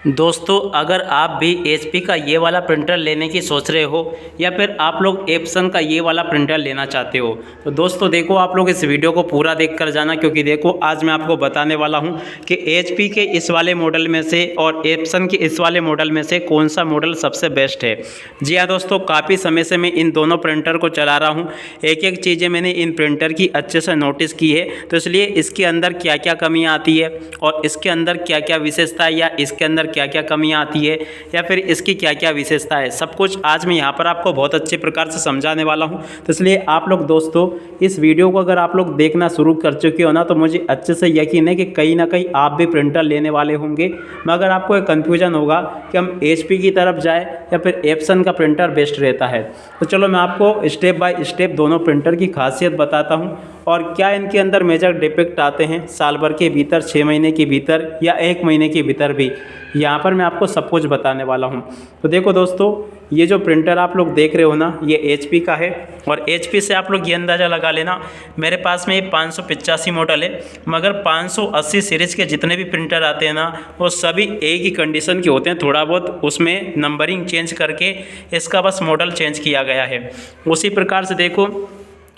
दोस्तों, अगर आप भी एचपी का ये वाला प्रिंटर लेने की सोच रहे हो या फिर आप लोग एप्सन का ये वाला प्रिंटर लेना चाहते हो तो दोस्तों देखो, आप लोग इस वीडियो को पूरा देख कर जाना, क्योंकि देखो आज मैं आपको बताने वाला हूँ कि एचपी के इस वाले मॉडल में से और एप्सन के इस वाले मॉडल में से कौन सा मॉडल सबसे बेस्ट है। जी हाँ दोस्तों, काफ़ी समय से मैं इन दोनों प्रिंटर को चला रहा हूँ। एक एक चीज़ें मैंने इन प्रिंटर की अच्छे से नोटिस की है, तो इसलिए इसके अंदर क्या क्या कमियाँ आती है और इसके अंदर क्या क्या विशेषता है या इसके अंदर क्या क्या कमियां आती है या फिर इसकी क्या क्या विशेषता है, सब कुछ आज मैं यहाँ पर आपको बहुत अच्छे प्रकार से समझाने वाला हूँ। तो इसलिए आप लोग दोस्तों इस वीडियो को अगर आप लोग देखना शुरू कर चुके हो ना, तो मुझे अच्छे से यकीन है कि कहीं ना कहीं आप भी प्रिंटर लेने वाले होंगे, मगर आपको एक कन्फ्यूजन होगा कि हम एचपी की तरफ जाए या फिर एप्सन का प्रिंटर बेस्ट रहता है। तो चलो मैं आपको स्टेप बाय स्टेप दोनों प्रिंटर की खासियत बताता हूँ और क्या इनके अंदर मेजर डिफेक्ट आते हैं साल भर के भीतर, 6 महीने के भीतर या 1 महीने के भीतर भी, यहाँ पर मैं आपको सब कुछ बताने वाला हूँ। तो देखो दोस्तों, ये जो प्रिंटर आप लोग देख रहे हो ना, ये एचपी का है और एचपी से आप लोग ये अंदाज़ा लगा लेना, मेरे पास में ये 585 मॉडल है, मगर 580 सीरीज़ के जितने भी प्रिंटर आते हैं ना, वो सभी एक ही कंडीशन के होते हैं। थोड़ा बहुत उसमें नंबरिंग चेंज करके इसका बस मॉडल चेंज किया गया है। उसी प्रकार से देखो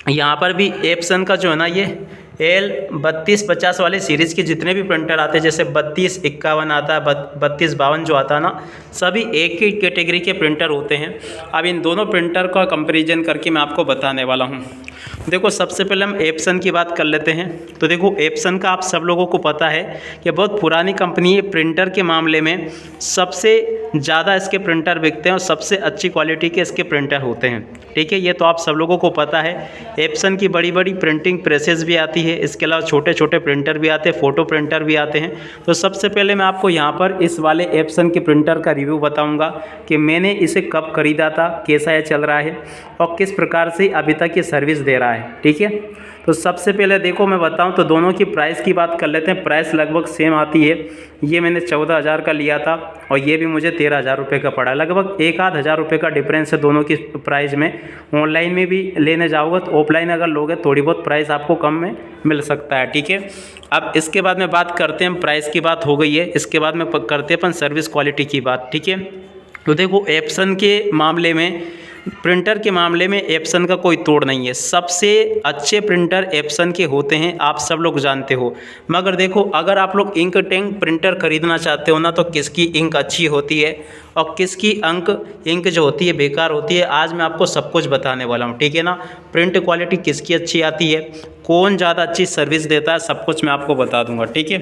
यहाँ पर भी एप्सन का जो है ना, ये L3250 वाले सीरीज़ के जितने भी प्रिंटर आते हैं, जैसे 3251 आता है, 3252 जो आता है ना, सभी एक ही कैटेगरी के प्रिंटर होते हैं। अब इन दोनों प्रिंटर का कंपैरिजन करके मैं आपको बताने वाला हूँ। देखो, सबसे पहले हम एप्सन की बात कर लेते हैं। तो देखो, एप्सन का आप सब लोगों को पता है कि बहुत पुरानी कंपनी है। प्रिंटर के मामले में सबसे ज़्यादा इसके प्रिंटर बिकते हैं और सबसे अच्छी क्वालिटी के इसके प्रिंटर होते हैं। ठीक है, ये तो आप सब लोगों को पता है। एप्सन की बड़ी बड़ी प्रिंटिंग प्रेसेस भी आती है, इसके अलावा छोटे छोटे प्रिंटर भी आते हैं, फ़ोटो प्रिंटर भी आते हैं। तो सबसे पहले मैं आपको यहाँ पर इस वाले एप्सन के प्रिंटर का रिव्यू बताऊँगा कि मैंने इसे कब ख़रीदा था, कैसा ये चल रहा है और किस प्रकार से अभी तक ये सर्विस दे रहा है। ठीक है, तो सबसे पहले देखो मैं बताऊं तो दोनों की प्राइस की बात कर लेते हैं। प्राइस लगभग सेम आती है। ये मैंने 14,000 का लिया था और ये भी मुझे 13,000 रुपये का पड़ा। लगभग 1-आध हज़ार रुपये का डिफरेंस है दोनों की प्राइस में। ऑनलाइन में भी लेने जाओगे तो ऑफलाइन अगर लोगे थोड़ी बहुत प्राइस आपको कम में मिल सकता है। ठीक है, अब इसके बाद में बात करते हैं, प्राइस की बात हो गई है, इसके बाद में करते हैं अपन सर्विस क्वालिटी की बात। ठीक है, तो देखो एप्सन के मामले में, प्रिंटर के मामले में एप्सन का कोई तोड़ नहीं है। सबसे अच्छे प्रिंटर एप्सन के होते हैं, आप सब लोग जानते हो। मगर देखो, अगर आप लोग इंक टैंक प्रिंटर ख़रीदना चाहते हो ना, तो किसकी इंक अच्छी होती है और किसकी इंक जो होती है बेकार होती है, आज मैं आपको सब कुछ बताने वाला हूँ। ठीक है ना, प्रिंट क्वालिटी किसकी अच्छी आती है, कौन ज़्यादा अच्छी सर्विस देता है, सब कुछ मैं आपको बता दूंगा। ठीक है,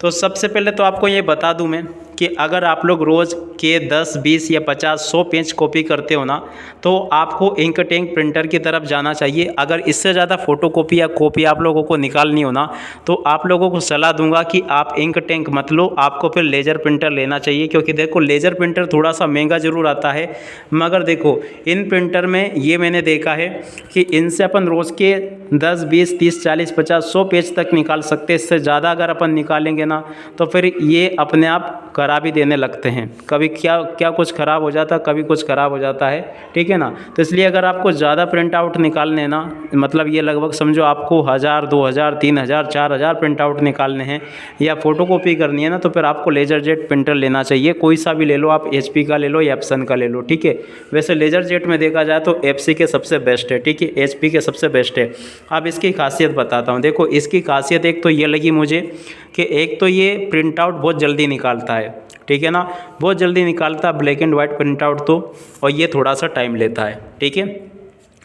तो सबसे पहले तो आपको ये बता दूं मैं कि अगर आप लोग रोज़ के 10, 20 या 50, 100 पेज कॉपी करते हो ना, तो आपको इंक टैंक प्रिंटर की तरफ जाना चाहिए। अगर इससे ज़्यादा फ़ोटोकॉपी या कॉपी आप लोगों को निकालनी हो ना, तो आप लोगों को सलाह दूंगा कि आप इंक टैंक मत लो, आपको फिर लेज़र प्रिंटर लेना चाहिए। क्योंकि देखो, लेज़र प्रिंटर थोड़ा सा महंगा ज़रूर आता है, मगर देखो इन प्रिंटर में ये मैंने देखा है कि इनसे अपन रोज़ के 10, 20, 30, 40, 50, 100 पेज तक निकाल सकते हैं। इससे ज़्यादा अगर अपन निकालेंगे ना, तो फिर ये अपने आप खराब ही देने लगते हैं। कभी क्या कुछ ख़राब हो जाता है, कभी कुछ ख़राब हो जाता है। ठीक है ना, तो इसलिए अगर आपको ज़्यादा प्रिंट आउट निकालने हैं ना, मतलब ये लगभग समझो आपको 1000, 2000, 3000, 4000 प्रिंट आउट निकालने हैं या फ़ोटोकॉपी करनी है ना, तो फिर आपको लेज़र जेट प्रिंटर लेना चाहिए। कोई सा भी ले लो, आप एचपी का ले लो या एप्सन का ले लो। ठीक है, वैसे लेज़र जेट में देखा जाए तो एफसी के सबसे बेस्ट है। ठीक है, एचपी के सबसे बेस्ट है। अब इसकी खासियत बताता हूँ। देखो, इसकी खासियत एक तो ये लगी मुझे कि एक तो ये प्रिंट आउट बहुत जल्दी निकालता है। ठीक है ना, बहुत जल्दी निकालता है black and white print out तो, और ये थोड़ा सा टाइम लेता है। ठीक है,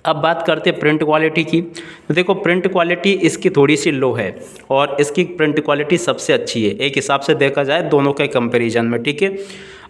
अब बात करते हैं प्रिंट क्वालिटी की। तो देखो, प्रिंट क्वालिटी इसकी थोड़ी सी लो है और इसकी प्रिंट क्वालिटी सबसे अच्छी है एक हिसाब से देखा जाए दोनों के कंपैरिजन में। ठीक है,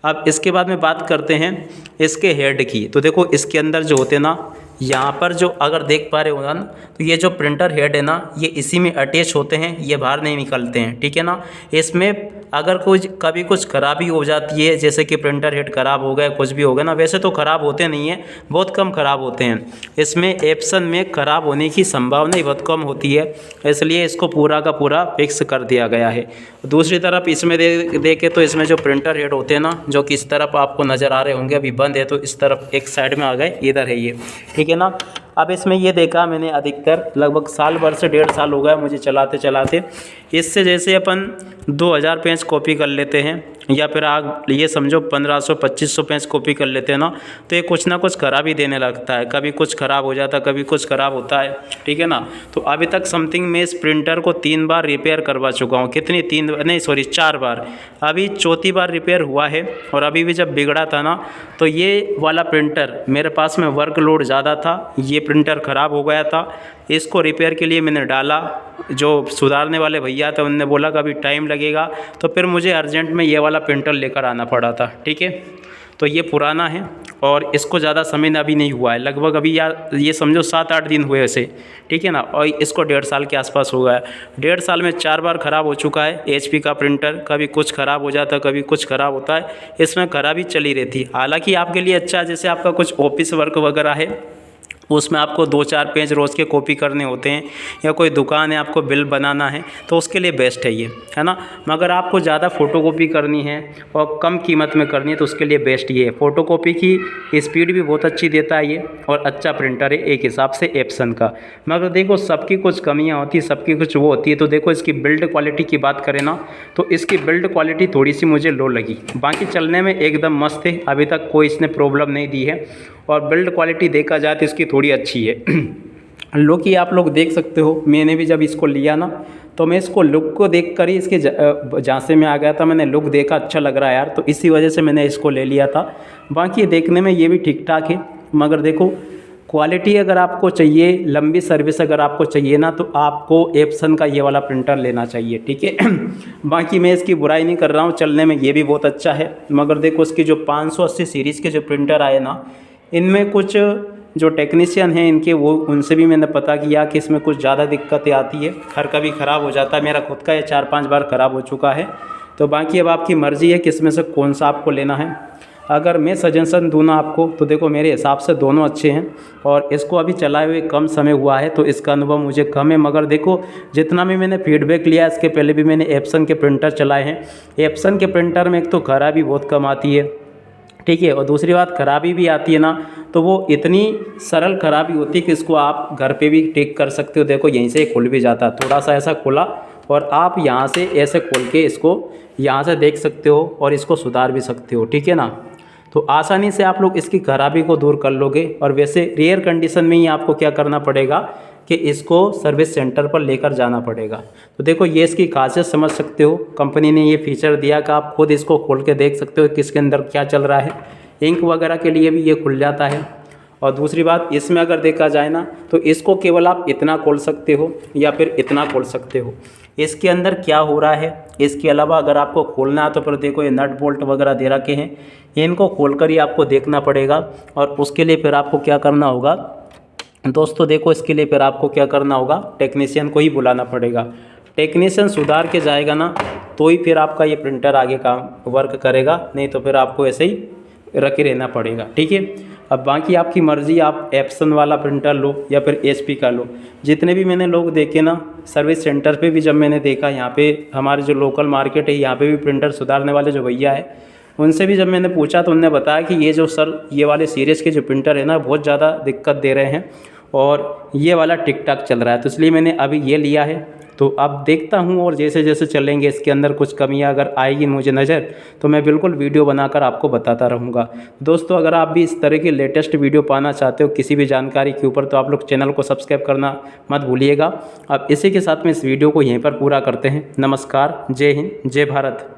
अब इसके बाद में बात करते हैं इसके हेड की। तो देखो, इसके अंदर जो होते हैं ना, यहाँ पर जो अगर देख पा रहे हो ना, तो ये जो प्रिंटर हेड है ना, ये इसी में अटैच होते हैं, ये बाहर नहीं निकलते हैं। ठीक है ना, इसमें अगर कभी कुछ खराबी हो जाती है, जैसे कि प्रिंटर हेड ख़राब हो गया, कुछ भी हो गया ना, वैसे तो ख़राब होते नहीं हैं, बहुत कम ख़राब होते हैं। इसमें एप्सन में ख़राब होने की संभावना ही बहुत कम होती है, इसलिए इसको पूरा का पूरा फिक्स कर दिया गया है। दूसरी तरफ इसमें देखें तो इसमें जो प्रिंटर हेड होते हैं ना, जो कि इस तरफ आपको नज़र आ रहे होंगे, अभी बंद है तो इस तरफ एक साइड में आ गए, इधर है ये। ठीक है ना, अब इसमें ये देखा मैंने अधिकतर लगभग साल भर से 1.5 साल हो गया मुझे चलाते चलाते। इससे जैसे अपन 2000 पेज कॉपी कर लेते हैं या फिर आप ये समझो 1500-2500 पेज कॉपी कर लेते हैं ना, तो ये कुछ ना कुछ खराबी देने लगता है। कभी कुछ ख़राब हो जाता है, कभी कुछ ख़राब होता है, ठीक है ना। तो अभी तक समथिंग मैं इस प्रिंटर को 3 बार रिपेयर करवा चुका हूँ। कितनी 4 बार, अभी चौथी बार रिपेयर हुआ है। और अभी भी जब बिगड़ा था ना, तो ये वाला प्रिंटर मेरे पास में वर्कलोड ज़्यादा था, ये प्रिंटर ख़राब हो गया था। इसको रिपेयर के लिए मैंने डाला, जो सुधारने वाले भैया थे उनने बोला कि अभी टाइम लगेगा, तो फिर मुझे अर्जेंट में ये वाला प्रिंटर लेकर आना पड़ा था, ठीक है। तो ये पुराना है और इसको ज़्यादा समय अभी नहीं हुआ है, लगभग अभी यार ये समझो 7-8 दिन हुए इसे, ठीक है ना। और इसको 1.5 साल के आसपास हो गया है। 1.5 साल में 4 बार ख़राब हो चुका है HP का प्रिंटर। कभी कुछ ख़राब हो जाता है, कभी कुछ ख़राब होता है, इसमें खराबी चली रहती। हालांकि आपके लिए अच्छा है, जैसे आपका कुछ ऑफिस वर्क वगैरह है उसमें आपको 2-4 पेज रोज़ के कॉपी करने होते हैं, या कोई दुकान है आपको बिल बनाना है, तो उसके लिए बेस्ट है ये, है ना। मगर आपको ज़्यादा फ़ोटोकॉपी करनी है और कम कीमत में करनी है, तो उसके लिए बेस्ट ये है। फ़ोटोकॉपी की स्पीड भी बहुत अच्छी देता है ये, और अच्छा प्रिंटर है एक हिसाब से एप्सन का। मगर देखो सबकी कुछ कमियाँ होती है, सबकी कुछ वो होती है। तो देखो इसकी बिल्ड क्वालिटी की बात करें ना, तो इसकी बिल्ड क्वालिटी थोड़ी सी मुझे लो लगी। बाकी चलने में एकदम मस्त है, अभी तक कोई इसने प्रॉब्लम नहीं दी है। और बिल्ड क्वालिटी देखा जाए तो इसकी थोड़ी अच्छी है। लुक ही आप लोग देख सकते हो। मैंने भी जब इसको लिया ना, तो मैं इसको लुक को देख कर ही इसके झांसे में आ गया था। मैंने लुक देखा, अच्छा लग रहा है यार, तो इसी वजह से मैंने इसको ले लिया था। बाकी देखने में ये भी ठीक ठाक है, मगर देखो क्वालिटी अगर आपको चाहिए, लंबी सर्विस अगर आपको चाहिए ना, तो आपको एप्सन का ये वाला प्रिंटर लेना चाहिए, ठीक है। बाकी मैं इसकी बुराई नहीं कर रहा हूँ, चलने में ये भी बहुत अच्छा है। मगर देखो इसकी जो 580 सीरीज़ के जो प्रिंटर आए ना, इनमें कुछ जो टेक्नीशियन हैं इनके, वो उनसे भी मैंने पता किया कि इसमें कुछ ज़्यादा दिक्कतें आती है, हर कभी ख़राब हो जाता है। मेरा खुद का ये 4-5 बार ख़राब हो चुका है। तो बाकी अब आपकी मर्ज़ी है कि इसमें से कौन सा आपको लेना है। अगर मैं सजेशन दूँ ना आपको, तो देखो मेरे हिसाब से दोनों अच्छे हैं। और इसको अभी चलाए हुए कम समय हुआ है, तो इसका अनुभव मुझे कम है। मगर देखो जितना भी मैंने फीडबैक लिया, इसके पहले भी मैंने एप्सन के प्रिंटर चलाए हैं। एप्सन के प्रिंटर में एक तो खराबी बहुत कम आती है, ठीक है, और दूसरी बात खराबी भी आती है ना, तो वो इतनी सरल खराबी होती है कि इसको आप घर पे भी ठीक कर सकते हो। देखो यहीं से ही खुल भी जाता है, थोड़ा सा ऐसा खुला, और आप यहाँ से ऐसे खोल के इसको यहाँ से देख सकते हो और इसको सुधार भी सकते हो, ठीक है ना। तो आसानी से आप लोग इसकी खराबी को दूर कर लोगे। और वैसे रेयर कंडीशन में ही आपको क्या करना पड़ेगा कि इसको सर्विस सेंटर पर लेकर जाना पड़ेगा। तो देखो ये इसकी खासियत समझ सकते हो, कंपनी ने ये फीचर दिया कि आप खुद इसको खोल के देख सकते हो कि इसके अंदर क्या चल रहा है। इंक वगैरह के लिए भी ये खुल जाता है। और दूसरी बात इसमें अगर देखा जाए ना, तो इसको केवल आप इतना खोल सकते हो या फिर इतना खोल सकते हो। इसके अंदर क्या हो रहा है, इसके अलावा अगर आपको खोलना है तो फिर देखो ये नट बोल्ट वगैरह दे रखे हैं, इनको खोलकर ही आपको देखना पड़ेगा। और उसके लिए फिर आपको क्या करना होगा दोस्तों, देखो इसके लिए फिर आपको क्या करना होगा, टेक्नीशियन को ही बुलाना पड़ेगा। टेक्नीशियन सुधार के जाएगा ना, तो ही फिर आपका ये प्रिंटर आगे काम वर्क करेगा, नहीं तो फिर आपको ऐसे ही रखे रहना पड़ेगा, ठीक है। अब बाकी आपकी मर्ज़ी, आप एप्सन वाला प्रिंटर लो या फिर HP का लो। जितने भी मैंने लोग देखे ना सर्विस सेंटर पे भी, जब मैंने देखा यहाँ पे हमारे जो लोकल मार्केट है यहाँ पे भी प्रिंटर सुधारने वाले जो भैया है, उनसे भी जब मैंने पूछा तो उन्होंने बताया कि ये जो सर ये वाले सीरीज़ के जो प्रिंटर है ना, बहुत ज़्यादा दिक्कत दे रहे हैं और ये वाला टिक टाक चल रहा है। तो इसलिए मैंने अभी ये लिया है। तो अब देखता हूँ, और जैसे जैसे चलेंगे इसके अंदर कुछ कमियां अगर आएगी मुझे नज़र, तो मैं बिल्कुल वीडियो बनाकर आपको बताता रहूँगा। दोस्तों अगर आप भी इस तरह की लेटेस्ट वीडियो पाना चाहते हो किसी भी जानकारी के ऊपर, तो आप लोग चैनल को सब्सक्राइब करना मत भूलिएगा। अब इसी के साथ में इस वीडियो को यहीं पर पूरा करते हैं। नमस्कार, जय हिंद, जय भारत।